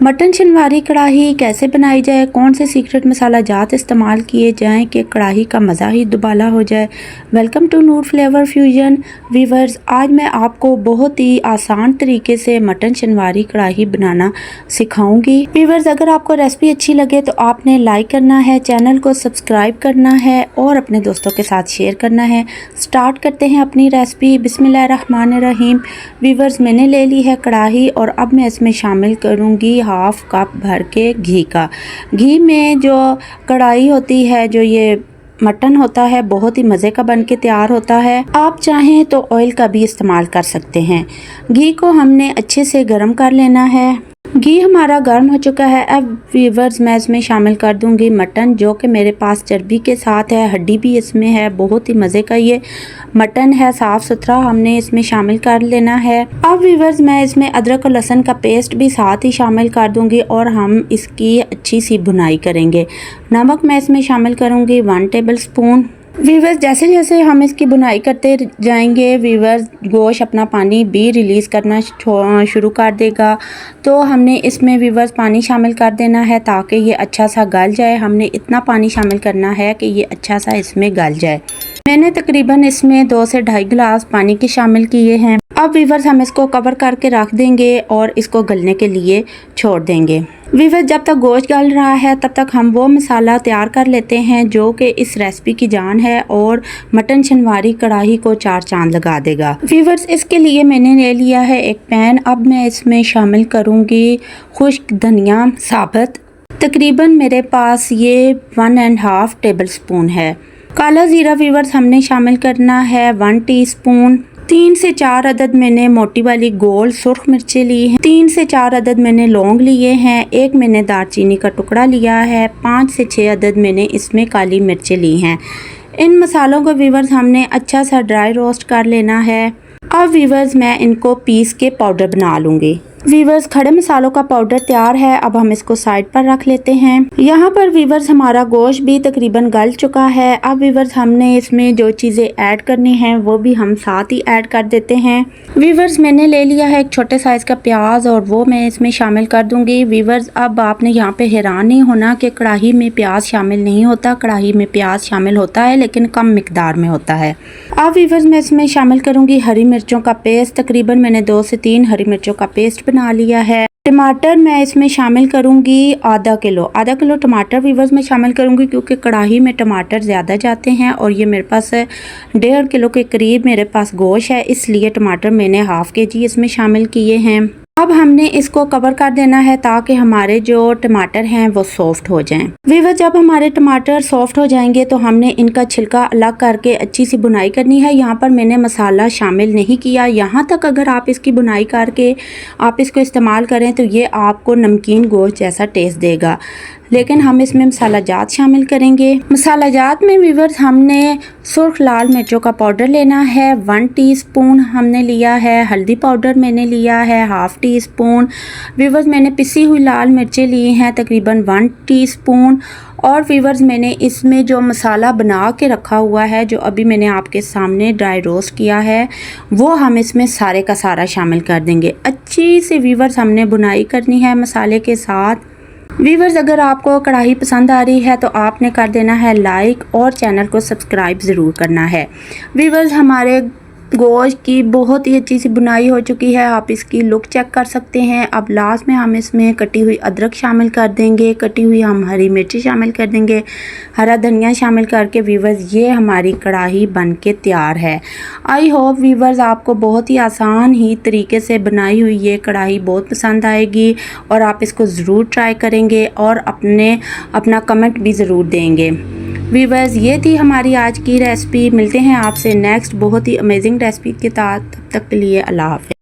Mutton शनवारी कढ़ाई कैसे बनाई जाए, कौन से सीक्रेट मसाला जात इस्तेमाल किए जाएं कि कढ़ाई का मज़ा ही दुबाला हो जाए। Welcome to Noor flavour fusion viewers. आज मैं आपको बहुत ही आसान तरीके से मटन शनवारी कढ़ाई बनाना सिखाऊंगी। वीवर्स, अगर आपको रेसिपी अच्छी लगे तो आपने लाइक करना है, चैनल को सब्सक्राइब करना है और अपने दोस्तों के साथ शेयर करना है। स्टार्ट करते हैं अपनी रेसिपी। बिस्मिल्लाहिर्रहमानिर्रहीम। वीवर्स, मैंने ले ली है कढ़ाई और अब मैं इसमें शामिल करूँगी हाफ कप भर के घी का। घी में जो कढ़ाई होती है, जो ये मटन होता है, बहुत ही मज़े का बन के तैयार होता है। आप चाहें तो ऑयल का भी इस्तेमाल कर सकते हैं। घी को हमने अच्छे से गर्म कर लेना है। घी हमारा गर्म हो चुका है। अब वीवर्स, मैं इसमें शामिल कर दूंगी मटन, जो कि मेरे पास चर्बी के साथ है, हड्डी भी इसमें है। बहुत ही मज़े का ये मटन है, साफ़ सुथरा हमने इसमें शामिल कर लेना है। अब वीवर्स, मैं इसमें अदरक और लहसुन का पेस्ट भी साथ ही शामिल कर दूंगी और हम इसकी अच्छी सी भुनाई करेंगे। नमक मैं इसमें शामिल करूँगी 1 टेबल स्पून। वीवर्स, जैसे जैसे हम इसकी बुनाई करते जाएंगे वीवर्स, गोश्त अपना पानी भी रिलीज़ करना शुरू कर देगा। तो हमने इसमें वीवर्स पानी शामिल कर देना है ताकि ये अच्छा सा गल जाए। हमने इतना पानी शामिल करना है कि ये अच्छा सा इसमें गल जाए। मैंने तकरीबन इसमें 2 से 2.5 गिलास पानी के शामिल किए हैं। अब वीवर्स, हम इसको कवर करके रख देंगे और इसको गलने के लिए छोड़ देंगे। वीवर्स, जब तक गोश्त गल रहा है तब तक हम वो मसाला तैयार कर लेते हैं जो कि इस रेसिपी की जान है और मटन शनवारी कढ़ाई को 4 चांद लगा देगा। वीवर्स, इसके लिए मैंने ले लिया है एक पैन। अब मैं इसमें शामिल करूँगी खुश्क धनिया साबुत। तकरीबन मेरे पास ये 1.5 टेबल स्पून है। काला ज़ीरा वीवर्स हमने शामिल करना है 1 टीस्पून। 3 से 4 अदद मैंने मोटी वाली गोल सुर्ख मिर्चें ली हैं। 3 से 4 अदद मैंने लौंग लिए हैं। 1 मैंने दालचीनी का टुकड़ा लिया है। 5 से 6 अदद मैंने इसमें काली मिर्चें ली हैं। इन मसालों को वीवर्स हमने अच्छा सा ड्राई रोस्ट कर लेना है। अब वीवर्स, मैं इनको पीस के पाउडर बना लूँगी। वीवर्स, खड़े मसालों का पाउडर तैयार है। अब हम इसको साइड पर रख लेते हैं। यहाँ पर वीवर्स हमारा गोश्त भी तकरीबन गल चुका है। अब वीवर्स, हमने इसमें जो चीज़ें ऐड करनी हैं वो भी हम साथ ही ऐड कर देते हैं। वीवर्स, मैंने ले लिया है एक छोटे साइज़ का प्याज और वो मैं इसमें शामिल कर दूंगी। वीवर्स, अब आपने यहाँ पे हैरान नहीं होना कि कढ़ाई में प्याज शामिल नहीं होता। कढ़ाई में प्याज शामिल होता है लेकिन कम मिकदार में होता है। अब वीवर्स, मैं इसमें शामिल करूँगी हरी मिर्चों का पेस्ट। तकरीबन मैंने 2 से 3 हरी मिर्चों का पेस्ट बना लिया है। टमाटर मैं इसमें शामिल करूंगी आधा किलो टमाटर वीवर्स में शामिल करूंगी, क्योंकि कढ़ाई में टमाटर ज़्यादा जाते हैं और ये मेरे पास 1.5 किलो के करीब मेरे पास गोश्त है, इसलिए टमाटर मैंने हाफ केजी इसमें शामिल किए हैं। अब हमने इसको कवर कर देना है ताकि हमारे जो टमाटर हैं वो सॉफ्ट हो जाएं। वीवर, जब हमारे टमाटर सॉफ्ट हो जाएंगे तो हमने इनका छिलका अलग करके अच्छी सी बुनाई करनी है। यहाँ पर मैंने मसाला शामिल नहीं किया। यहाँ तक अगर आप इसकी बुनाई करके आप इसको इस्तेमाल करें तो ये आपको नमकीन गोश्त जैसा टेस्ट देगा, लेकिन हम इसमें मसाला जात शामिल करेंगे। मसाला जात में वीवर्स हमने सुर्ख लाल मिर्चों का पाउडर लेना है 1 टीस्पून हमने लिया है। हल्दी पाउडर मैंने लिया है हाफ टीस्पून। वीवर्स, मैंने पिसी हुई लाल मिर्चें ली हैं तकरीबन 1 टीस्पून। और वीवर्स, मैंने इसमें जो मसाला बना के रखा हुआ है, जो अभी मैंने आपके सामने ड्राई रोस्ट किया है, वो हम इसमें सारे का सारा शामिल कर देंगे। अच्छी से वीवर्स हमने बुनाई करनी है मसाले के साथ। वीवर्स, अगर आपको कढ़ाई पसंद आ रही है तो आपने कर देना है लाइक और चैनल को सब्सक्राइब ज़रूर करना है। वीवर्स, हमारे गोश्त की बहुत ही अच्छी सी बुनाई हो चुकी है। आप इसकी लुक चेक कर सकते हैं। अब लास्ट में हम इसमें कटी हुई अदरक शामिल कर देंगे, कटी हुई हम हरी मिर्ची शामिल कर देंगे, हरा धनिया शामिल करके वीवर्स ये हमारी कढ़ाई बन के तैयार है। आई होप वीवर्स आपको बहुत ही आसान ही तरीके से बनाई हुई ये कढ़ाई बहुत पसंद आएगी और आप इसको ज़रूर ट्राई करेंगे और अपना कमेंट भी ज़रूर देंगे। वीवर्स, ये थी हमारी आज की रेसिपी। मिलते हैं आपसे नेक्स्ट बहुत ही अमेजिंग रेसिपी के साथ। तब तक के लिए अल्लाह हाफ़िज़।